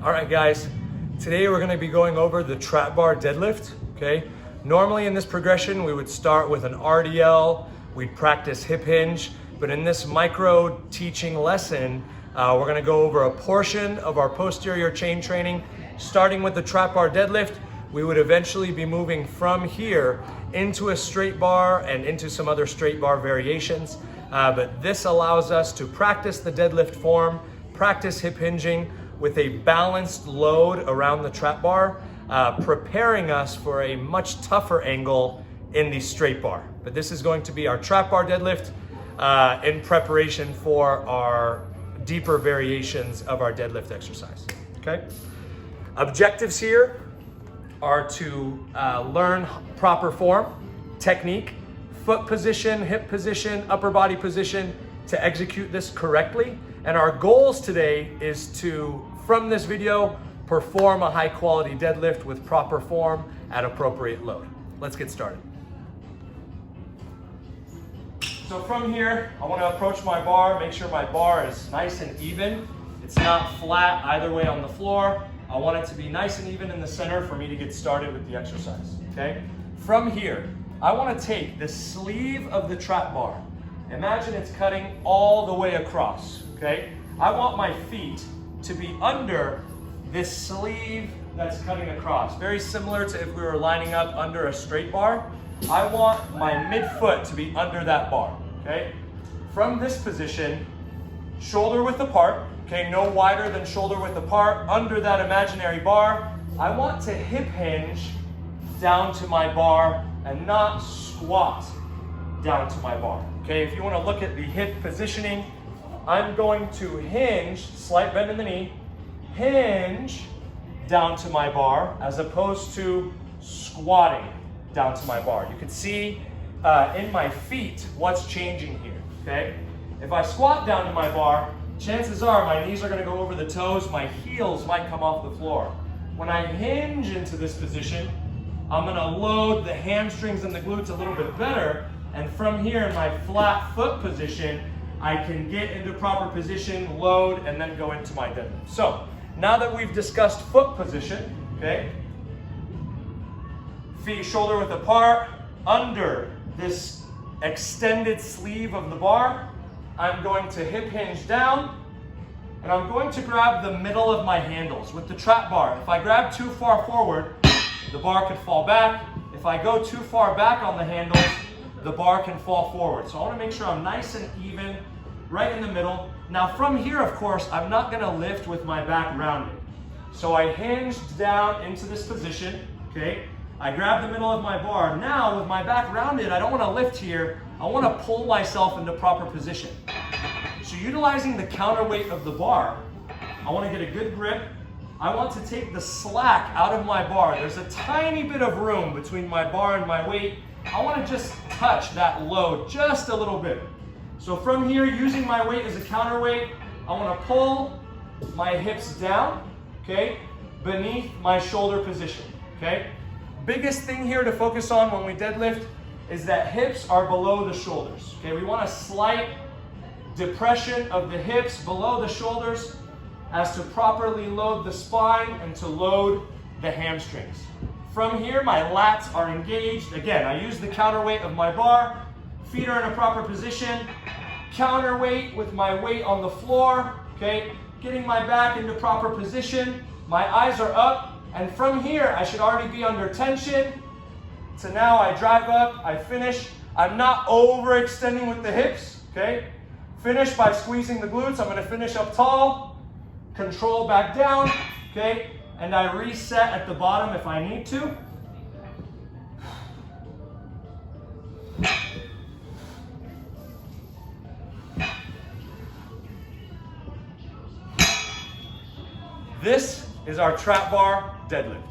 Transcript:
All right, guys, today we're gonna be going over the trap bar deadlift, okay? Normally in this progression, we would start with an RDL, we'd practice hip hinge, but in this micro teaching lesson, we're gonna go over a portion of our posterior chain training, starting with the trap bar deadlift. We would eventually be moving from here into a straight bar and into some other straight bar variations. But this allows us to practice the deadlift form, practice hip hinging with a balanced load around the trap bar, preparing us for a much tougher angle in the straight bar. But this is going to be our trap bar deadlift in preparation for our deeper variations of our deadlift exercise, okay? Objectives here are to learn proper form, technique, foot position, hip position, upper body position to execute this correctly. And our goals today is to, from this video, perform a high quality deadlift with proper form at appropriate load. Let's get started. So from here, I want to approach my bar, make sure my bar is nice and even. It's not flat either way on the floor. I want it to be nice and even in the center for me to get started with the exercise, okay? From here, I want to take the sleeve of the trap bar. Imagine it's cutting all the way across, okay? I want my feet to be under this sleeve that's cutting across. Very similar to if we were lining up under a straight bar. I want my midfoot to be under that bar, okay? From this position, shoulder width apart, okay? No wider than shoulder width apart, under that imaginary bar. I want to hip hinge down to my bar and not squat down to my bar, okay? If you want to look at the hip positioning, I'm going to hinge, slight bend in the knee, hinge down to my bar as opposed to squatting down to my bar. You can see in my feet what's changing here, okay? If I squat down to my bar, chances are my knees are going to go over the toes, my heels might come off the floor. When I hinge into this position, I'm going to load the hamstrings and the glutes a little bit better, and from here in my flat foot position, I can get into proper position, load, and then go into my deadlift. So now that we've discussed foot position, okay, feet shoulder width apart, under this extended sleeve of the bar, I'm going to hip hinge down, and I'm going to grab the middle of my handles with the trap bar. If I grab too far forward, the bar could fall back. If I go too far back on the handles, the bar can fall forward. So I want to make sure I'm nice and even, right in the middle. Now from here, of course, I'm not going to lift with my back rounded. So I hinged down into this position, okay? I grab the middle of my bar. Now with my back rounded, I don't want to lift here. I want to pull myself into proper position. So utilizing the counterweight of the bar, I want to get a good grip. I want to take the slack out of my bar. There's a tiny bit of room between my bar and my weight. I want to just touch that load just a little bit. So from here, using my weight as a counterweight, I want to pull my hips down, okay, beneath my shoulder position, okay? Biggest thing here to focus on when we deadlift is that hips are below the shoulders, okay? We want a slight depression of the hips below the shoulders as to properly load the spine and to load the hamstrings. From here, my lats are engaged. Again, I use the counterweight of my bar. Feet are in a proper position. Counterweight with my weight on the floor, okay? Getting my back into proper position. My eyes are up. And from here, I should already be under tension. So now I drive up, I finish. I'm not overextending with the hips, okay? Finish by squeezing the glutes. I'm gonna finish up tall. Control back down, okay? And I reset at the bottom if I need to. This is our trap bar deadlift.